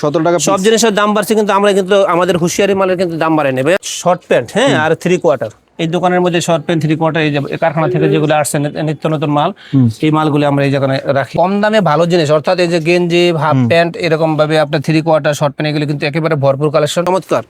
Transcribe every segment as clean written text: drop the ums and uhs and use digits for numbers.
17 টাকা সব জিনিসের দাম বাড়ছে, কিন্তু আমরা কিন্তু আমাদের হুঁশিয়ারি মালের কিন্তু দাম বাড়াই নেবে। শর্ট প্যান্ট, হ্যাঁ, আর 3/4 এই দোকানের মধ্যে শর্ট প্যান্ট 3/4 এই যে কারখানা থেকে যেগুলো আসছে নিত্য নতুন মাল, এই মালগুলো আমরা এই জায়গায় রাখি। কম দামে ভালো জিনিস, অর্থাৎ এই যে গেঞ্জি, হাফ প্যান্ট, এরকম ভাবে আপনার 3/4 শর্ট প্যান্ট, এগুলো কিন্তু একেবারে ভরপুর কালেকশন, চমৎকার,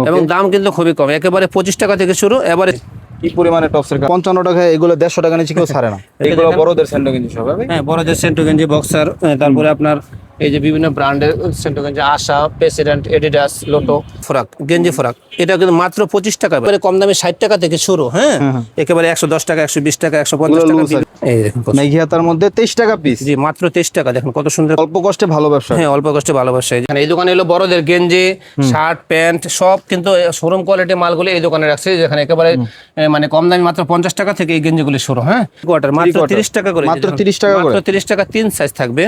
এবং দাম কিন্তু খুবই কম, একেবারে 25 টাকা থেকে শুরু। এবারে কি পরিমাণে টপসের 55 টাকা, এগুলো 150 টাকা নিচে কেউ ছাড়ে না। এগুলো বড়দের স্যান্ডো গেঞ্জি সব হবে। হ্যাঁ, বড়দের সেন্টো গেঞ্জি, বক্সার, তারপরে আপনার এই যে বিভিন্ন ব্র্যান্ডের সেন্টো গেঞ্জি, আশা, প্রেসিডেন্ট, এডিডাস, লোটো, ফরাক, গেঞ্জি ফরাক, এটা কিন্তু মাত্র 25 টাকা। এবারে কম দামে 60 টাকা থেকে শুরু, হ্যাঁ, একেবারে 110 টাকা, 120 টাকা, 150 টাকা। এই দেখুন মেঘিয়াতার মধ্যে 23 টাকা পিস। জি, মাত্র 23 টাকা। দেখুন কত সুন্দর, অল্প কষ্টে ভালো ব্যবসা। হ্যাঁ, অল্প কষ্টে ভালো ব্যবসা। এই দোকানে হলো বড়দের গেঞ্জি, শার্ট, প্যান্ট, সব কিন্তু শোরুম কোয়ালিটি মালগুলো এই দোকানে রাখছে, যেখানে একেবারে মানে কম দামে মাত্র 50 টাকা থেকে এই গেঞ্জিগুলি শুরু। হ্যাঁ, কোয়ার্টার মাত্র 30 টাকা করে, মাত্র 30 টাকা করে, মাত্র 30 টাকা, 3 সাইজ থাকবে।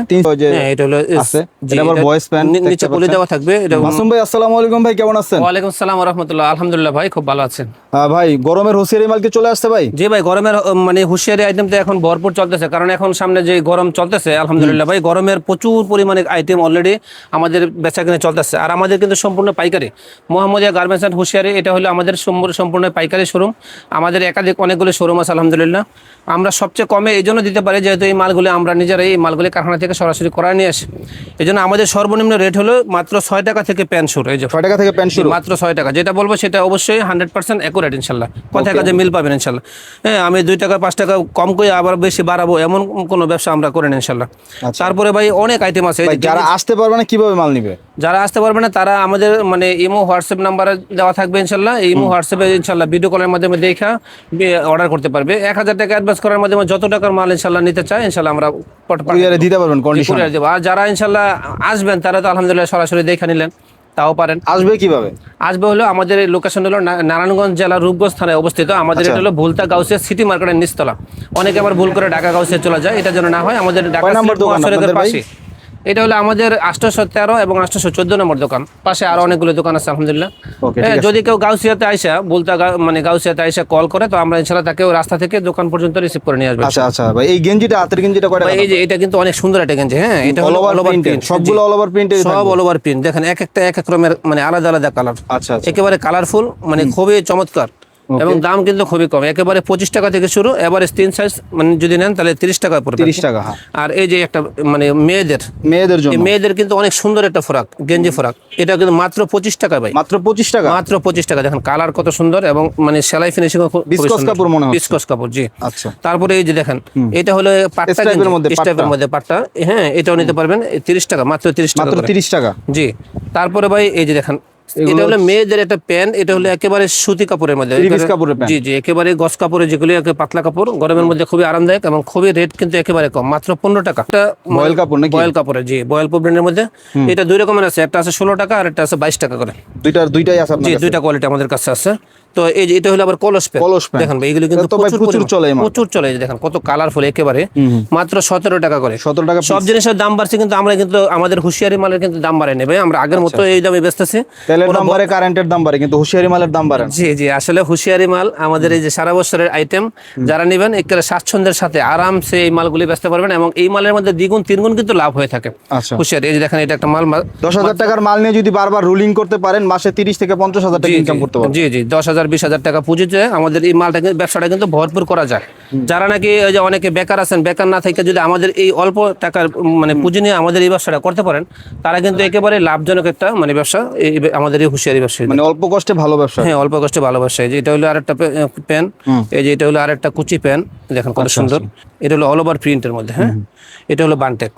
হ্যাঁ, এটা হলো আছে। এটা আবার বয়েজ প্যান্ট, নিচে পলি দেওয়া থাকবে। এটা মাসুম ভাই, আসসালামু আলাইকুম ভাই, কেমন আছেন? ওয়া আলাইকুম আসসালাম ওয়া রাহমাতুল্লাহ। আলহামদুলিল্লাহ ভাই, খুব ভালো আছেন। ভাই, গরমের হুঁশিয়ারি মাল কি চলে আসছে ভাই? জি ভাই, গরমের মানে হুঁশিয়ারি আইটেম তো এখন ভরপুর চলতেছে, কারণ এখন সামনে যে গরম চলতেছে, আলহামদুলিল্লাহ ভাই, গরমের প্রচুর পরিমাণে আইটেম অলরেডি আমাদের বেচাকেনা চলতেছে। আর আমাদের কিন্তু সম্পূর্ণ পাইকারি, মোহাম্মদিয়া গার্মেন্টস অ্যান্ড হুঁশিয়ারি, এটা হলো আমাদের সম্পূর্ণ পাইকারি শোরুম। আমাদের একাধিক অনেকগুলো শোরুম আছে, আলহামদুলিল্লাহ। আমরা সবচেয়ে কমে এই জন্য দিতে পারি, যেহেতু এই মালগুলি আমরা নিজেরাই এই মালগুলি কারখানা থেকে সরাসরি করায় নিয়ে আসি। এই জন্য আমাদের সর্বনিম্ন রেট হলো মাত্র 6 টাকা থেকে প্যান্ট শুরু। এই যে 6 টাকা থেকে প্যান্ট শুরু, মাত্র 6 টাকা। যেটা বলবো সেটা অবশ্যই 100% অ্যাকুরেট, ইনশাল্লাহ। কথায় কাজে মিল পাবেন ইনশাল্লাহ। হ্যাঁ, আমি 2 টাকা 5 টাকা কম করে আবার বেশি বাড়াবো এমন কোনো ব্যবসা আমরা করি না ইনশাল্লাহ। তারপরে ভাই অনেক আইটেম আছে। যারা আসতে পারবে না কিভাবে মাল নিবে? যারা আসতে পারবে না তারা আমাদের মানে ইমো হোয়াটসঅ্যাপ নাম্বারে দেওয়া থাকবে ইনশাল্লাহ। এই ইমো হোয়াটসঅ্যাপে ইনশাল্লাহ ভিডিও কলের মাধ্যমে দেখা অর্ডার করতে পারবে। 1000 টাকা অ্যাডভান্স করার মাধ্যমে যত টাকার মাল ইনশাল্লাহ নিতে চায় ইনশাল্লাহ আমরা দিতে পারবেন কন্ডিশন। আর যারা ইনশাল্লাহ আসবেন তারা তো আলহামদুলিল্লাহ সরাসরি দেখে নিলেন, তাও পারেন। আসবে কিভাবে? আসবে হলো আমাদের লোকেশন হলো নারায়ণগঞ্জ জেলার রূপগঞ্জ থানায় অবস্থিত। আমাদের এটা হলো ভুলতা গাউসিয়া সিটি মার্কেটের নিচতলা। অনেকে আবার ভুল করে ঢাকা গাউসিয়া চলে যায়, এটা যেন না হয়। আমাদের ঢাকা মহাসড়কের পাশে, এটা হলো আমাদের 813 এবং 814 নম্বর দোকান, পাশে আরো অনেকগুলো দোকান আছে আলহামদুলিল্লাহ। যদি কেউ গাউসিয়াতে আইসা বলতা মানে গাউসিয়াতে আইসা কল করে, তো আমরা ইনশাআল্লাহ তাকেও রাস্তা থেকে দোকান পর্যন্ত রিসিভ করে নিয়ে আসবো। আচ্ছা আচ্ছা ভাই, এই গেঞ্জিটা, হাতের গেঞ্জিটা কয়টা? এই যে এটা কিন্তু অনেক সুন্দর একটা গেঞ্জি। হ্যাঁ, এটা হলো অল ওভার প্রিন্ট, সবগুলো অল ওভার প্রিন্ট, সব অল ওভার প্রিন্ট। দেখেন এক একটা এক এক রকমের মানে আলাদা আলাদা কালার। আচ্ছা, একেবারে কালারফুল, মানে খুবই চমৎকার, এবং দাম কিন্তু খুবই কম, একেবারে 25 টাকা থেকে শুরু। এবারে 3 সাইজ মানে যদি নেন তাহলে 30 টাকা পড়বে, 30 টাকা। আর এই যে একটা মানে মেয়েদের জন্য, মেয়েদের কিন্তু অনেক সুন্দর একটা ফরাক, গেঞ্জি ফরাক, এটা কিন্তু মাত্র 25 টাকা ভাই, মাত্র 25 টাকা, মাত্র 25 টাকা। দেখেন কালার কত সুন্দর, এবং মানে সেলাই ফিনিশিং বিস্কস কাপড় মনে হচ্ছে, বিস্কস কাপড়। জি, আচ্ছা। তারপরে এই যে দেখেন, এটা হলো পাট্টা স্টাইপের মধ্যে পাট্টা, হ্যাঁ, এটাও নিতে পারবেন 30 টাকা, মাত্র 30 টাকা, মাত্র 30 টাকা। জি, তারপরে ভাই এই যে দেখেন, এটা হলো মেয়েদের একটা প্যান্ট, এটা হলো একেবারে সুতি কাপড়ের মধ্যে, জি জি, একেবারে গস কাপড়ের, যেগুলো পাতলা কাপড়, গরমের মধ্যে খুবই আরামদায়ক, এবং খুবই রেট কিন্তু একেবারে কম, মাত্র 15 টাকা। বয়েল কাপড় নাকি? বয়েল কাপড়ের, জি, বয়েল ব্র্যান্ডের মধ্যে। এটা 2 রকমের আছে, একটা আছে 16 টাকা আর একটা আছে 22 টাকা করে। দুইটাই আছে আপনার জি, কাছে? 2টা কোয়ালিটি আমাদের কাছে আছে। তো এই যে এটা হলো আবার কলস প্যান্ট, দেখেন ভাই, এগুলো কিন্তু প্রচুর চলে। দেখেন কত কালারফুল, একেবারে মাত্র 17 টাকা করে। 17 টাকা। সব জিনিসের দাম বাড়ছে, কিন্তু আমরা কিন্তু আমাদের হুঁশিয়ারি মালের কিন্তু দাম বাড়ে নেবে, আমরা আগের মতো এই দামে বেচতেছি। তেলের দাম বাড়ে, কারেন্টের দাম বাড়ে, কিন্তু হুঁশিয়ারি মালের দাম বাড়ে। জি জি, আসলে হুঁশিয়ারি মাল আমাদের এই যে সারা বছরের আইটেম, যারা নেবেন একেবারে স্বাচ্ছন্দ্যের সাথে আরামসে এই মালগুলি বেচতে পারবেন, এবং এই মালের মধ্যে দ্বিগুণ 3 গুণ কিন্তু লাভ হয়ে থাকে হুঁশিয়ারি। এই যে দেখেন, এটা একটা মাল 10,000 টাকার মাল নিয়ে যদি বারবার রুলিং করতে পারেন, মাসে 30 থেকে 50,000 টাকা ইনকাম করতে পারবেন। জি জি, 10,000 20,000 টাকা পুঁজিতে আমাদের এই মালটা ব্যবসাটা কিন্তু ভরপুর করা যায়। যারা নাকি ওই যে অনেকে বেকার আছেন, বেকার না থেকে যদি আমাদের এই অল্প টাকার মানে পুঁজি নিয়ে আমাদের এই ব্যবসাটা করতে পারেন, তারা কিন্তু একেবারে লাভজনক একটা মানে ব্যবসা আমাদের এই হুঁশিয়ারি ব্যবসা, মানে অল্প কষ্টে ভালো ব্যবসা। হ্যাঁ, অল্প কষ্টে ভালো ব্যবসা। এই যে এটা হলো আরেকটা প্যান, এই যে এটা হলো আরেকটা কুচি প্যান, দেখেন কত সুন্দর। এটা হলো অল ওভার প্রিন্টের মধ্যে। হ্যাঁ, এটা হলো বানটেক।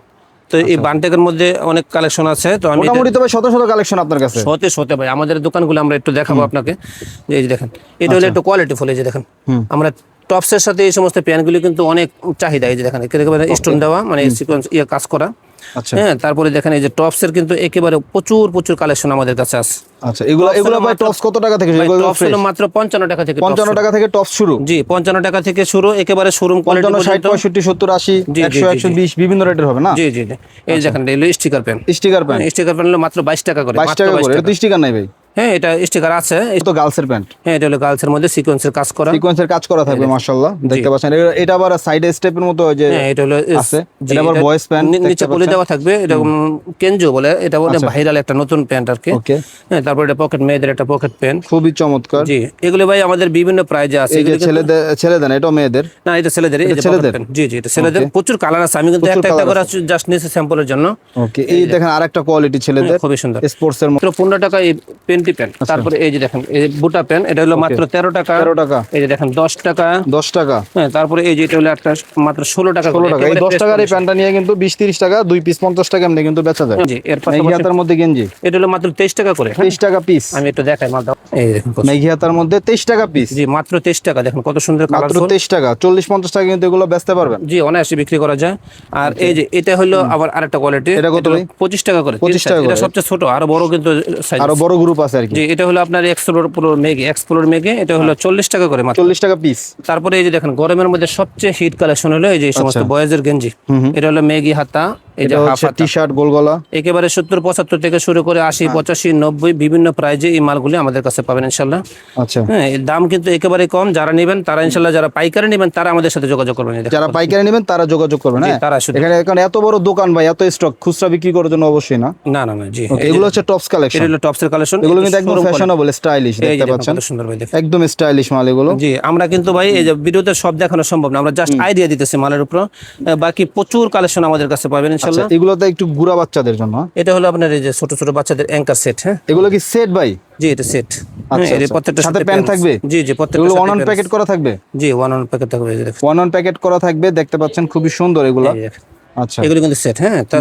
তো এই বানটেকের মধ্যে অনেক কালেকশন আছে। তো আমি মোটামুটি তবে শত শত কালেকশন আপনার কাছে। শতে ভাই, আমাদের দোকানগুলো আমরা একটু দেখাবো আপনাকে। এই যে দেখেন, এটা হলো একটু কোয়ালিটি ফুল। এই যে দেখেন, আমরা টপসের সাথে এই সমস্ত প্যান্টগুলি কিন্তু অনেক চাহিদা। এই যে দেখেন, একেবারে স্টোন দেওয়া, মানে সিকোয়েন্স কাজ করা। হ্যাঁ, তারপরে দেখেন এই যে টপসের কিন্তু একেবারে প্রচুর কালেকশন আমাদের কাছে আছে। আচ্ছা, এগুলো ভাই টপস কত টাকা থেকে? টপস হলো মাত্র 55 টাকা থেকে। 55 টাকা থেকে টপস শুরু? জি, 55 টাকা থেকে শুরু, একেবারে শোরুম কোয়ালিটি 60 65 70 80 100 120 বিভিন্ন রেটের হবে না? জি জি, এই দেখেন, এগুলো স্টিকার প্যান। স্টিকার প্যান হলো মাত্র 22 টাকা করে। 22 টাকা করে। এটা তো স্টিকার নাই ভাই। হ্যাঁ এটা স্টিকার আছে। তো গার্লসের প্যান্ট, হ্যাঁ এটা হলো গার্লসের মধ্যে সিকোয়েন্সের কাজ করা, সিকোয়েন্সের কাজ করা থাকবে মাশাআল্লাহ, দেখতে পাচ্ছেন। এটা আবার সাইডে স্টেপের মতো যে হ্যাঁ এটা হলো আছে, জি, এটা আবার এটা বয়েজ প্যান্ট নিচে পলি দেওয়া থাকবে, এটা কেনজো বলে, এটা বলে ভাইরাল একটা নতুন প্যান্ট আর কি। ওকে, হ্যাঁ তারপর এটা পকেট, মেয়েদের একটা পকেট প্যান্ট, খুবই চমৎকার। জি এগুলো ভাই আমাদের বিভিন্ন প্রাইজে আছে। এই যে ছেলেদের এটা মেয়েদের, না এটা ছেলেদের, এই যে ছেলেদের? pocket pen, জি জি এটা ছেলেদের, প্রচুর কালার আছে, আমি কিন্তু একটা একটা করে জাস্ট নিয়েছি স্যাম্পলের জন্য। ওকে, এই দেখেন আরেকটা কোয়ালিটি ছেলেদের, খুবই সুন্দর, স্পোর্টস এর মাত্র 15 টাকা এই পেন্টি পেন। তারপরে এই যে দেখেন এই বুটা পেন, এটা হলো মাত্র 13 টাকা। 13 টাকা, এই যে দেখেন 10 টাকা, 10 টাকা। হ্যাঁ তারপরে এই যে এটা হলো একটা মাত্র 16 টাকা, 16 টাকা। এই 10 টাকার এই প্যান্টটা নিয়ে কিন্তু 20-30 টাকা, 2 পিস 50 টাকা এমনি কিন্তু বেচা যায়। জি এর পাশাপাশি মেঘিয়াতার মধ্যে গেঞ্জি, এটা হলো মাত্র 23 টাকা করে, 23 টাকা পিস। আমি একটু দেখাই মাত্র, এই দেখুন কত, মেঘিয়াতার মধ্যে 23 টাকা পিস, জি মাত্র 23 টাকা, দেখুন কত সুন্দর মাত্র কালারফুল। 23 টাকা, 40-50 টাকা কিন্তু এগুলো বেচতে পারবেন। জি অনায়াসে বিক্রি করা যায়। আর এই যে এটা হলো আবার আরেকটা কোয়ালিটি, এটা কত ভাই? 25 টাকা করে, 25 টাকা এটা করে। সবচেয়ে ছোট, আরো বড় কিন্তু সাইজ, আরো বড় গ্রুপ আছে আর কি। জি এটা হলো আপনার এক্সপ্লোর মেগে, এটা হলো 40 টাকা করে মাত্র। 40 টাকা পিস। তারপরে এই যে দেখেন গরমের মধ্যে সবচেয়ে হিট কালেকশন হলো এই যে এই সমস্ত বয়েজের গেঞ্জি, এটা হলো মেগি হাতা, এই যে হাফ হাতা, টি-শার্ট গোল গলা, একেবারে 70-75 থেকে শুরু করে 80-85-90 বিভিন্ন প্রাইজে এই মালগুলি আমাদের কাছে পাবেন ইনশাল্লাহ। আচ্ছা, হ্যাঁ এর দাম কিন্তু একেবারে কম, যারা নেবেন তারা ইনশাল্লাহ, যারা পাইকারি নেবেন তারা আমাদের সাথে যোগাযোগ করবেন। এই দেখেন, যারা পাইকারি নেবেন তারা যোগাযোগ করবেন। হ্যাঁ তারা শুধু, এখানে এখন এত বড় দোকান ভাই, এত স্টক, খুচরা বিক্রি করার জন্য অবশ্যই না। না না না, জি এগুলো হচ্ছে টপস কালেকশন, এটা হলো টপসের কালেকশন, এগুলো কিন্তু একদম ফ্যাশনেবল স্টাইলিশ, এই যে দেখতে দেখুন পাচ্ছেন কত সুন্দর ভাই, দেখুন একদম স্টাইলিশ মাল এগুলো। জি আমরা কিন্তু ভাই এই যে ভিডিওতে সব দেখানো সম্ভব না, আমরা জাস্ট আইডিয়া দিতেছি মালের উপর, বাকি প্রচুর কালেকশন আমাদের কাছে পাবেন ইনশাআল্লাহ। এগুলো তো একটু গুড়া বাচ্চাদের জন্য। এটা হলো আপনার এই যে ছোট ছোট বাচ্চাদের অ্যাঙ্কার সেট। হ্যাঁ এগুলো কি সেট ভাই? জি এটা সেট, আচ্ছা, এর প্রত্যেকটা সাথে প্যান্ট থাকবে? জি জি প্রত্যেকটা এগুলো সাথে ওয়ান অন pants। প্যাকেট করা থাকবে? জি ওয়ান অন প্যাকেট থাকবে, এই যে দেখুন ওয়ান অন প্যাকেট করা থাকবে, দেখতে পাচ্ছেন খুবই সুন্দর এগুলো। এই দেখুন। আচ্ছা, এগুলো কিন্তু সেট, হ্যাঁ তা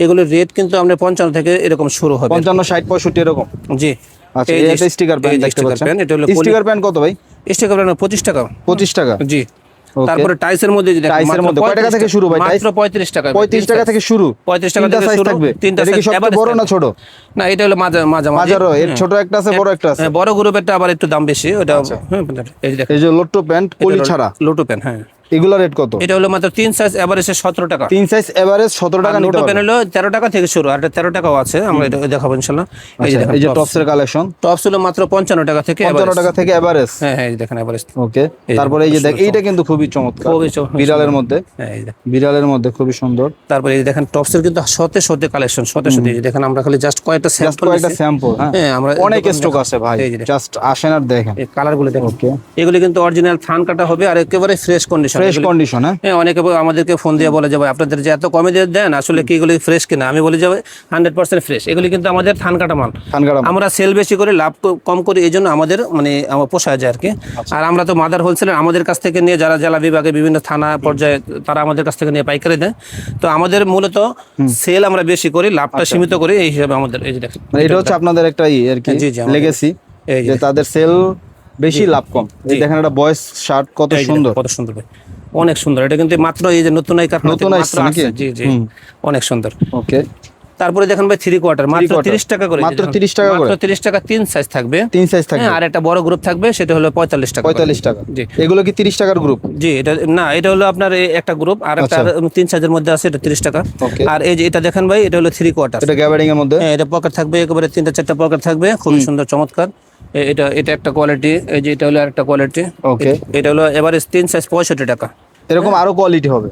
এগুলোর রেট কিন্তু আমরা 55 থেকে এরকম শুরু হবে, 55, 60, 65 এরকম। জি। আচ্ছা, এই যে এটা স্টিকার প্যান্ট এই যে দেখতে sticker পাচ্ছেন। pen, এটা হলো স্টিকার প্যান্ট কত ভাই? স্টিকার প্যান্ট 25 টাকা। 25 টাকা। জি Okay. তারপরে টাইসের মধ্যে যে দেখুন, টাইসের মাত্র মধ্যে কয় টাকা 35 থেকে শুরু ভাই? টাইস মাত্র 35 টাকা, 35 টাকা থেকে শুরু, 35 টাকা তিনটা থেকে সাইজ শুরু, থাকবে। তিনটা এটা কি size, সবচেয়ে বড় না ছোট? না এটা হলো মাঝামাঝি, মাঝারো, এর ছোট একটা আছে, বড় একটা আছে। হ্যাঁ, বড় গ্রুপেরটা আবার একটু দাম বেশি ওটা। হ্যাঁ এই যে দেখুন, এই যে লোটো প্যান্ট কলি ছাড়া, লোটো পেন, হ্যাঁ এগুলো রেট কত? এটা হলো মাত্র 3 সাইজ এভারেজে 17 টাকা। 3 সাইজ এভারেজ 17 টাকা নিতে লোটো পেন পারবেন। হলো 13 টাকা থেকে শুরু, আর এটা 13 টাকাও আছে, আমরা এটা দেখাবো ইনশাআল্লাহ। এই যে আচ্ছা, দেখুন এই যে টপসের কালেকশন, টপস হলো মাত্র 55 টাকা থেকে 55 টাকা থেকে এভারেজ। হ্যাঁ হ্যাঁ এই যে দেখেন এভারেজ। ওকে, তারপরে এই যে দেখ, এইটা কিন্তু খুবই চমৎকার, বিড়ালের মধ্যে, হ্যাঁ এই দেখুন। বিড়ালের মধ্যে খুবই সুন্দর। তারপরে এই যে দেখেন টপসের কিন্তু শতে শতে কালেকশন, শতে শতে, এই যে দেখেন আমরা খালি জাস্ট কয়েকটা জাস্ট স্যাম্পল কয়েকটা স্যাম্পল। হ্যাঁ আমরা অনেক স্টক আছে ভাই, এই যে দেখুন। জাস্ট আসেন আর দেখেন। এই কালারগুলো দেখুন, ওকে, এগুলি কিন্তু অরিজিনাল থান কাটা হবে আর একেবারে ফ্রেশ কন্ডিশন। Fresh condition. হ্যাঁ অনেকে আমাদেরকে ফোন দিয়ে বলে যে ভাই আপনাদের যে এত কমে দিয়ে দেন, আসলে কি এগুলি ফ্রেশ কিনা? আমি বলি যে 100% ফ্রেশ, এগুলি কিন্তু আমাদের থান কাটা মাল। থানগাড়া আমরা সেল বেশি করে লাভ কম করি, এই জন্য আমাদের মানে আমার পোষায় যায় আর কি। আর আমরা তো মাদার হোলসেলার, আমাদের কাছ থেকে নিয়ে যারা জেলা বিভাগে বিভিন্ন থানা পর্যায়ে তারা আমাদের কাছ থেকে নিয়ে পাইকারি দেয়, তো আমাদের মূলত সেল আমরা বেশি করি, লাভটা সীমিত করি, এই হিসাবে আমাদের এই যে দেখেন এটা হচ্ছে আপনাদের একটা আর কি জি, জি, আমাদের- লেগেসি, এই যে যে তাদের সেল বেশি লাভ কম। এই দেখেন একটা বয়েজ শার্ট কত এই যে সুন্দর, কত সুন্দর ভাই, অনেক সুন্দর। এটা কিন্তু মাত্র এই যে নতুন এই কারখানা থেকে নতুন মাত্র আসছে নাকি? আসছে, জি জি অনেক সুন্দর। ওকে, তারপরে দেখেন ভাই 3 কোয়ার্টার মাত্র quarter, 30 টাকা করে, মাত্র 30 টাকা করে, মাত্র 30 টাকা 3 সাইজ থাকবে। 3 সাইজ থাকবে, হ্যাঁ আর একটা বড় গ্রুপ থাকবে, সেটা হলো 45 টাকা। 45 টাকা। জি। এগুলো কি 30 টাকার গ্রুপ? জি এটা না, এটা হলো আপনার এই একটা গ্রুপ, আর একটা 3 সাইজের মধ্যে আছে, এটা 30 টাকা। Okay. আর এই যে এটা দেখেন ভাই, এটা হলো 3 কোয়ার্টার, এটা গ্যাবার্ডিং এর মধ্যে। হ্যাঁ এটা পকেট থাকবে, একেবারে 3টা-4টা পকেট থাকবে, খুবই সুন্দর চমৎকার। এটা এটা একটা কোয়ালিটি, এই যে এটা হলো আরেকটা কোয়ালিটি। ওকে, এটা হলো এভারেজ 3 সাইজ 65 টাকা। এরকম আরো কোয়ালিটি হবে।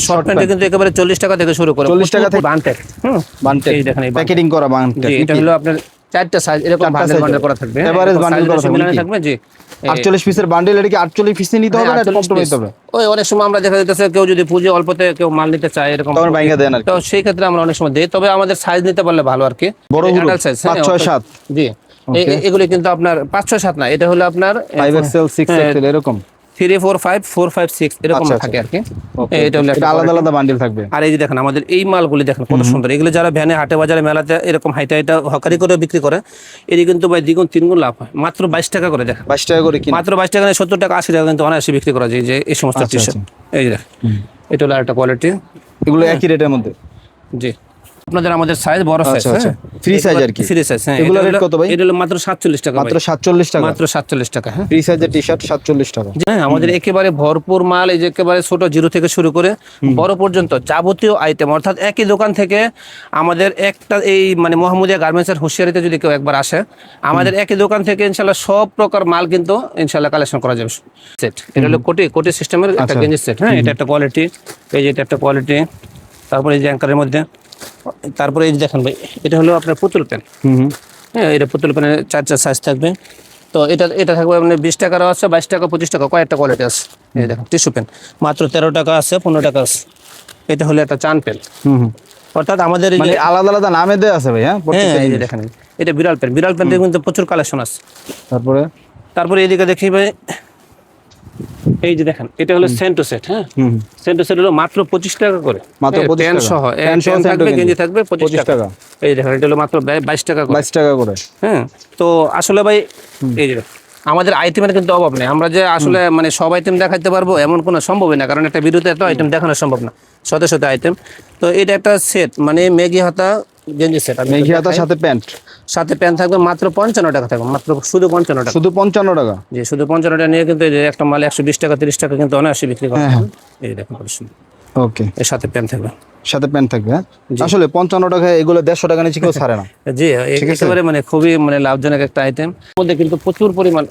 শর্ট প্যান্টে কিন্তু একেবারে 40 টাকা থেকে শুরু করে, 40 টাকা থেকে বান্টেক। বান্টেক, এই দেখেন এই প্যাকেটিং করা বান্টেক। জি, এটা হলো আপনার 4টা সাইজ এরকম বান্ডেল বান্ডেল করা থাকবে, এভারেজ বান্ডেল করা থাকবে। জি 48 পিসের বান্ডেল, এটা কি 48 পিসে নিতে হবে না এটা কম নিতে হবে? ওই অনেক সময় আমরা দেখা যাচ্ছে কেউ যদি পুজো অল্পতে কেউ মাল নিতে চায় এরকম, তখন ভাঙা দেন আর কি। তো সেই ক্ষেত্রে আমরা অনেক সময় দেই, তবে আমাদের সাইজ নিতে পারলে ভালো আর কি। বড় গ্রুপ 5, 6, 7। জি এগুলি কিন্তু আপনার 5, 6, 7 না, এটা হলো আপনার 5XL, 6XL এরকম 3, 4, 5, 4, 5, 6 এরকম আচ্ছা, থাকে আর কি। ওকে, এটা হলো এটা আলাদা আলাদা বান্ডেল থাকবে। আর এই যে দেখেন আমাদের এই মালগুলি দেখেন কত সুন্দর, এগুলো যারা ভ্যানে হাটে বাজারে মেলাতে এরকম হাইটা হাইটা হকারি করে বিক্রি করে, এটি কিন্তু ভাই দ্বিগুণ 3 গুণ লাভ হয়, মাত্র 22 টাকা করে। দেখেন 22 টাকা করে কিনে, মাত্র 22 টাকা, 70 টাকা 80 টাকা কিন্তু অনায়াসে বিক্রি করা যায় যে এই সমস্ত টি শার্ট। এই যে দেখেন এটা হলো আরেকটা কোয়ালিটি, এগুলো একই রেটের মধ্যে। জি আপনাদের আমাদের সাইজ বড় সাইজ, আচ্ছা ফ্রি সাইজ আর কি। ফ্রি সাইজ, হ্যাঁ। এগুলো রেট কত ভাই? এটা হলো মাত্র 47 টাকা, মাত্র 47 টাকা, মাত্র 47 টাকা, হ্যাঁ। ফ্রি সাইজের টি-শার্ট 47 টাকা। হ্যাঁ, আমাদের একেবারে ভরপুর মাল, এই যে একেবারে ছোট জিরো থেকে শুরু করে বড় পর্যন্ত যাবতীয় আইটেম, অর্থাৎ একই দোকান থেকে আমাদের একটা এই মানে মোহাম্মদিয়া গার্মেন্টসের হুঁশিয়ারিতে যদি কেউ একবার আসে, আমাদের একই দোকান থেকে ইনশাল্লাহ সব প্রকার মাল কিন্তু ইনশাল্লাহ কালেকশন করা যাবে। সেট, এটা হলো কোটি সিস্টেমের একটা গেঞ্জি সেট, হ্যাঁ। এটা একটা কোয়ালিটি, এই যে এটা একটা কোয়ালিটি। তারপরে এই যে অ্যাঙ্কারের মধ্যে, তারপরে এই যে দেখেন ভাই, এটা হলো আপনার পুতুল প্যান, হ্যাঁ। এটা পুতুল প্যানের 4 সাইজ থাকবে। তো এটা থাকবে মানে 20 টাকারও আছে, 22 টাকা, 25 টাকা, কয়েকটা কোয়ালিটি আছে। এই দেখেন টিস্যু পেন মাত্র 13 টাকা আছে, 15 টাকা আছে। এটা হলো একটা চান পেন, অর্থাৎ আমাদের এই মানে যে আলাদা আলাদা নামে দেয়া আছে ভাই, হ্যাঁ। হ্যাঁ, এই যে দেখেন এটা বিড়াল পেন কিন্তু প্রচুর কালেকশন আছে। তারপরে এইদিকে দেখি ভাই, এই যে দেখেন এটা হলো সেন্টো সেট, হ্যাঁ। সেন্টো সেট হলো মাত্র 25 টাকা করে, মাত্র 25 প্যান্ট টাকা। সহ, প্যান্ট সহ প্যান্ট থাকবে, সেন্টো গেঞ্জি থাকবে 25 টাকা। এই দেখেন এটা হলো মাত্র 22 টাকা করে, 22 টাকা করে, হ্যাঁ। তো আসলে ভাই এই যে আমাদের আইটেমের কিন্তু অভাব নেই। আমরা যে আসলে মানে সব আইটেম দেখাতে পারবো এমন কোনো সম্ভবই না, কারণ একটা ভিডিওতে এত আইটেম দেখানো সম্ভব না, শত আইটেম। তো এটা একটা সেট, মানে মেগি হাতা গেঞ্জি সেট, মেঘি হাতার সাথে প্যান্ট, সাথে প্যান্ট থাকবে মাত্র 55 টাকা থাকবে, মাত্র শুধু 55 টাকা, শুধু 55 টাকা। জি, শুধু 55 টাকা নিয়ে কিন্তু এই যে একটা মাল 120 টাকা 30 টাকা কিন্তু অনায়াসে বিক্রি করা হয়। এই দেখুন ওকে, এর সাথে প্যান্ট থাকবে, সাথে প্যান্ট থাকবে, হ্যাঁ। আসলে 55 টাকা, এগুলো 150 টাকা নিচে কেউ ছাড়ে না। জি, একেবারে মানে খুবই মানে লাভজনক একটা আইটেম। মধ্যে কিন্তু প্রচুর পরিমাণ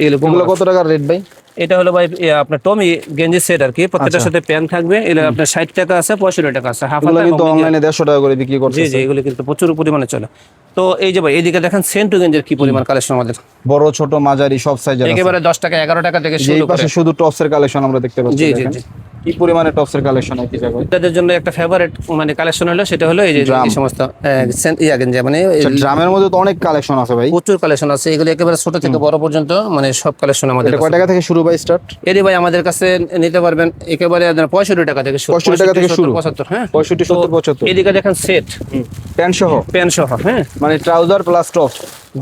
এগুলো কত টাকার রেট ভাই? এটা হলো ভাই আপনার টমি গেঞ্জি সেট আর কি, প্রত্যেকটার সাথে প্যান্ট থাকবে। এটা আপনার 60 টাকা আছে, 65 টাকা আছে, হাফ। এগুলো কিন্তু অনলাইনে 150 টাকা করে বিক্রি করছে। জি জি, এগুলো কিন্তু প্রচুর পরিমাণে চলে। তো এই যে ভাই এইদিকে দেখেন সেন্টু গেঞ্জের কি পরিমাণ কালেকশন আমাদের, বড় ছোট মাঝারি সব সাইজের আছে। একেবারে 10 টাকা 11 টাকা থেকে এই শুরু করে। পাশে শুধু টপসের কালেকশন আমরা দেখতে পাচ্ছি। জি জি জি, কি পরিমাণে টপসের কালেকশন আছে জায়গায়। তাদের জন্য একটা ফেভারিট মানে কালেকশন হলো, সেটা হলো এই যে এই সমস্ত গেঞ্জি, মানে ড্রামের মধ্যে তো অনেক কালেকশন আছে ভাই, প্রচুর কালেকশন আছে। এগুলো একেবারে ছোট থেকে বড় পর্যন্ত মানে সব কালেকশন আমাদের এটা কয় টাকা থেকে শুরু ভাই স্টার্ট? এরই ভাই আমাদের কাছে নিতে পারবেন একেবারে 65 টাকা থেকে শুরু, 65 টাকা থেকে শুরু, 75, হ্যাঁ। 65 70 75। এদিকে দেখেন সেট প্যান্ট সহ, প্যান্ট সহ, হ্যাঁ। মানে ট্রাউজার প্লাস টপ।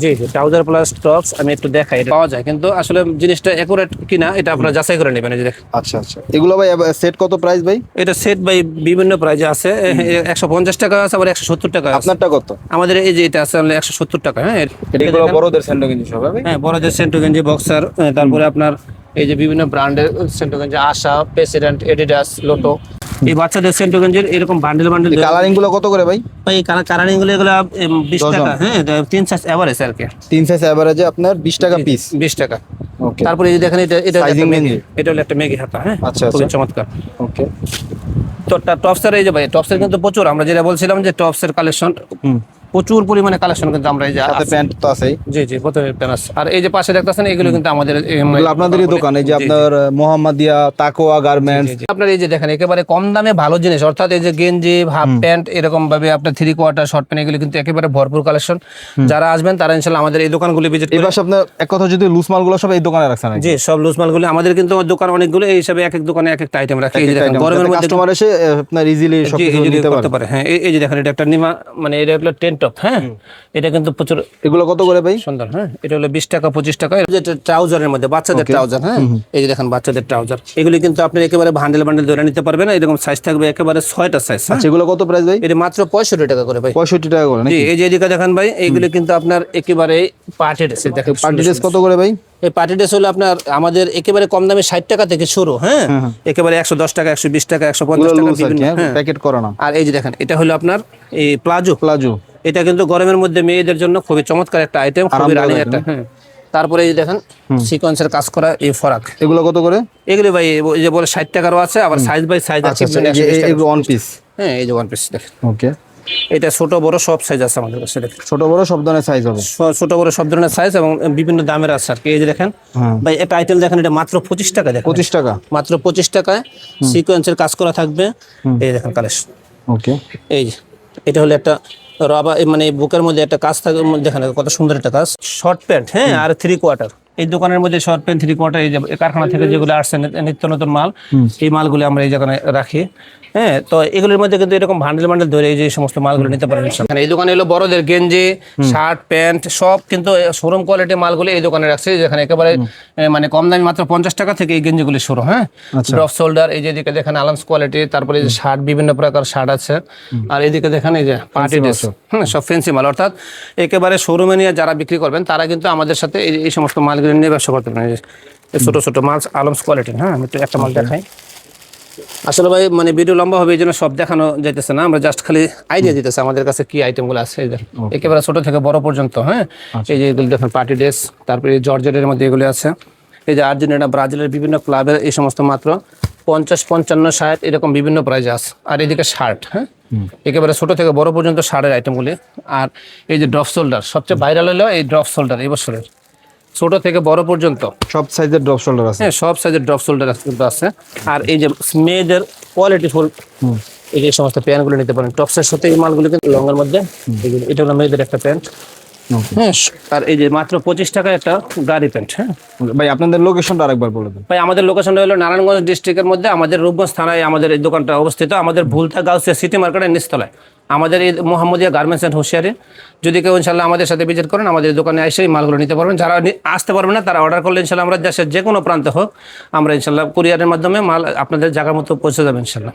জি জি, ট্রাউজার প্লাস টপস আমি একটু দেখাই, এটা পাওয়া যায়, কিন্তু আসলে জিনিসটা একুরেট কিনা এটা আপনারা যাচাই করে নেবেন। এই যে দেখেন, আচ্ছা, এগুলো ভাই সেট কত প্রাইস ভাই? এটা সেট ভাই বিভিন্ন প্রাইজে আছে, 150 টাকা আছে, আবার 170 টাকা আছে। আপনারটা কত? আমাদের এই যে এটা আছে 170 টাকা, হ্যাঁ। এগুলো বড়দের স্যান্ডো গেঞ্জি সব ভাই, হ্যাঁ, বড়দের সেন্টো গেঞ্জি, বক্সার, তারপরে আপনার এই যে বিভিন্ন ব্র্যান্ডের সেন্টো গেঞ্জি, আশা, প্রেসিডেন্ট, এডিডাস, লোটো। এই বাচ্চাদের সেন্টো গেঞ্জির এরকম বান্ডেল কালারিং গুলো কত করে ভাই? ভাই কালারিং গুলো এগুলো 20 টাকা, হ্যাঁ। 3 সাইজ এভারেজ আর কি, 3 সাইজ এভারেজে আপনার 20 টাকা পিস, 20 টাকা। ওকে। তারপরে এই যে দেখেন এটা সাইজিং গেঞ্জি, এটা হলো একটা মেগি হাতা, হ্যাঁ। আচ্ছা, খুবই চমৎকার। ওকে। তো টপসের এই যে ভাই টপসের কিন্তু প্রচুর, আমরা যেটা বলছিলাম যে টপসের কালেকশন প্রচুর পরিমাণে কালেকশন কিন্তু আমরা এই যে সাথে প্যান্ট তো আছেই। জি জি, প্রথমে প্যান্ট আছে। আর এই যে পাশে দেখতেছেন এগুলো কিন্তু আমাদের এগুলো আপনাদেরই দোকান, এই যে আপনার মোহাম্মদিয়া তাকওয়া গার্মেন্টস। আপনার এই যে দেখেন একেবারে কম দামে ভালো জিনিস, অর্থাৎ এই যে গেঞ্জি, হাফ প্যান্ট, এরকম ভাবে আপনার 3/4 শর্ট প্যান্ট, এগুলো কিন্তু একেবারে ভরপুর কালেকশন। যারা আসবেন তারা ইনশাআল্লাহ আমাদের এই দোকানগুলো ভিজিট করবেন। এবার আপনার এক কথা যদি লুজ মালগুলো সব এই দোকানে রাখছেন নাকি? জি, সব লুজ মালগুলো আমাদের কিন্তু দোকান অনেকগুলো, এই হিসাবে এক এক দোকানে এক একটা আইটেম রাখি। এই যে দেখেন গরমের মধ্যে কাস্টমার এসে আপনার ইজিলি সব কিছু নিতে করতে পারে, হ্যাঁ। এই যে দেখেন এটা একটা নিমা, মানে এটা হলো টেন টপ, হ্যাঁ। এটা কিন্তু প্রচুর, এগুলো কত করে ভাই? সুন্দর, হ্যাঁ। এটা হলো 20 টাকা 25 টাকা। এই যে ট্রাউজারের মধ্যে বাচ্চাদের ট্রাউজার, হ্যাঁ। এই যে দেখেন বাচ্চাদের ট্রাউজার, এগুলি কিন্তু আপনি একেবারে বান্ডেল ধরে নিতে পারবেন। এরকম সাইজ থাকবে একেবারে 6টা সাইজ। আচ্ছা, এগুলো কত প্রাইস ভাই? এটা মাত্র 65 টাকা করে ভাই, 65 টাকা করে নাকি? জি। এই যে এদিকে দেখেন ভাই, এইগুলো কিন্তু আপনার একেবারে পার্টি ড্রেস। দেখেন পার্টি ড্রেস কত করে ভাই? এই পার্টি ড্রেস হলো আপনার আমাদের একেবারে কম দামে 60 টাকা থেকে শুরু, হ্যাঁ। একেবারে 110 টাকা, 120 টাকা, 150 টাকা বিভিন্ন, হ্যাঁ। প্যাকেট করা না। আর এই যে দেখেন এটা হলো আপনার এই প্লাজো। এটা কিন্তু গরমের মধ্যে মেয়েদের জন্য খুবই চমৎকার একটা আইটেম, খুবই রানিং একটা, হ্যাঁ। তারপরে এই যে দেখেন সিকোয়েন্সের কাজ করা এই ফরাক, এগুলো কত করে? এগুলো ভাই এই যে বলে 60 টাকারও আছে, আবার সাইজ বাই সাইজ আছে। এই ওয়ান পিস, হ্যাঁ, এই যে ওয়ান পিস দেখেন, ওকে। এটা ছোট বড় সব সাইজ আছে আমাদের কাছে, দেখেন ছোট বড় সব ধরনের সাইজ হবে, ছোট বড় সব ধরনের সাইজ এবং বিভিন্ন দামের আছে আর কি। এই যে দেখেন ভাই একটা আইটেম দেখেন, এটা মাত্র 25 টাকা, দেখেন 25 টাকা, মাত্র 25 টাকায় সিকোয়েন্সের কাজ করা থাকবে। এই দেখেন কালেকশন, ওকে। এই যে এটা হলো একটা রাবার, মানে বুকের মধ্যে একটা কাজ থাকে, দেখেন কত সুন্দর একটা কাজ, শর্ট প্যান্ট, হ্যাঁ। আর 3/4, এই দোকানের মধ্যে শর্ট প্যান্ট 3/4 এই যে কারখানা থেকে যেগুলো আসছে নিত্য নতুন মাল, এই মালগুলো আমরা এই জায়গায় রাখি। হ্যাঁ, তো এগুলোর মধ্যে কিন্তু এরকম বান্ডেল বান্ডেল ধরে এই যে সমস্ত মালগুলো নিতে পারেন। এই দোকানে হলো বড়দের গেঞ্জি, শার্ট, প্যান্ট সব কিন্তু শোরুম কোয়ালিটি মালগুলো এই দোকানে রাখছে, যেখানে একেবারে মানে কম দামি মাত্র 50 টাকা থেকে এই গেঞ্জিগুলি শুরু। হ্যাঁ, ড্রপ শোল্ডার, এই যে এদিকে দেখেন আলামস কোয়ালিটি, তারপরে এই যে শার্ট, বিভিন্ন প্রকার শার্ট আছে। আর এদিকে দেখেন এই যে পার্টি ড্রেস, সব ফ্যান্সি মাল। অর্থাৎ একেবারে শোরুমে নিয়ে যারা বিক্রি করবেন তারা কিন্তু আমাদের সাথে এই সমস্ত মালগুলো নিয়ে ব্যবসা করতে পারেন। এই ছোট ছোট মাল আলামস কোয়ালিটি। হ্যাঁ, আমি একটু একটা মাল দেখাই। আসলে ভাই মানে ভিডিও লম্বা হবে, এই জন্য সব দেখানো যাইতেছে না, আমরা জাস্ট খালি আইডিয়া দিতেছে আমাদের কাছে কি আইটেমগুলো আছে। এই যে একেবারে ছোট থেকে বড় পর্যন্ত। হ্যাঁ, এই যে এগুলো দেখেন পার্টি ড্রেস, তারপরে জর্জেটের মধ্যে এগুলো আছে। এই যে আর্জেন্টিনা, ব্রাজিলের বিভিন্ন ক্লাবের এই সমস্ত মাত্র 50, 55, 60 এরকম বিভিন্ন প্রাইজ আছে। আর এদিকে শার্ট, হ্যাঁ একেবারে ছোট থেকে বড় পর্যন্ত শার্টের আইটেমগুলি। আর এই যে ড্রপ শোল্ডার, সবচেয়ে ভাইরাল হলো এই ড্রপ শোল্ডার এই বছরের, ছোট থেকে বড় পর্যন্ত সব সাইজের ড্রপ শোল্ডার আছে। হ্যাঁ, সব সাইজের ড্রপ শোল্ডার কিন্তু আছে। আর এই যে মেয়েদের কোয়ালিটি ফুল এই যে সমস্ত প্যান্টগুলো নিতে পারেন টপসের সাথে। এই মালগুলো কিন্তু লংয়ের মধ্যে, এটা হলো মেয়েদের একটা প্যান্ট। হ্যাঁ, আর এই যে মাত্র 25 টাকা একটা গাড়ি প্যান্ট। হ্যাঁ ভাই, আপনাদের লোকেশনটা আরেকবার বলে দেন। ভাই, আমাদের লোকেশনটা হলো নারায়ণগঞ্জ ডিস্ট্রিক্টের মধ্যে, আমাদের রূপগঞ্জ থানায় আমাদের এই দোকানটা অবস্থিত। আমাদের ভুলতা গাউসিয়া সিটি মার্কেটের নিচতলায় আমাদের এই মোহাম্মদিয়া গার্মেন্টস অ্যান্ড হুঁশিয়ারি। যদি কেউ ইনশাল্লাহ আমাদের সাথে ভিজিট করেন, আমাদের দোকানে এসে এই মালগুলো নিতে পারবেন। যারা আসতে পারবেন না তারা অর্ডার করলে ইনশাল্লাহ আমরা দেশের যে কোনো প্রান্তে হোক আমরা ইনশাল্লাহ কুরিয়ারের মাধ্যমে মাল আপনাদের জায়গা মতো পৌঁছে যাবে ইনশাল্লাহ।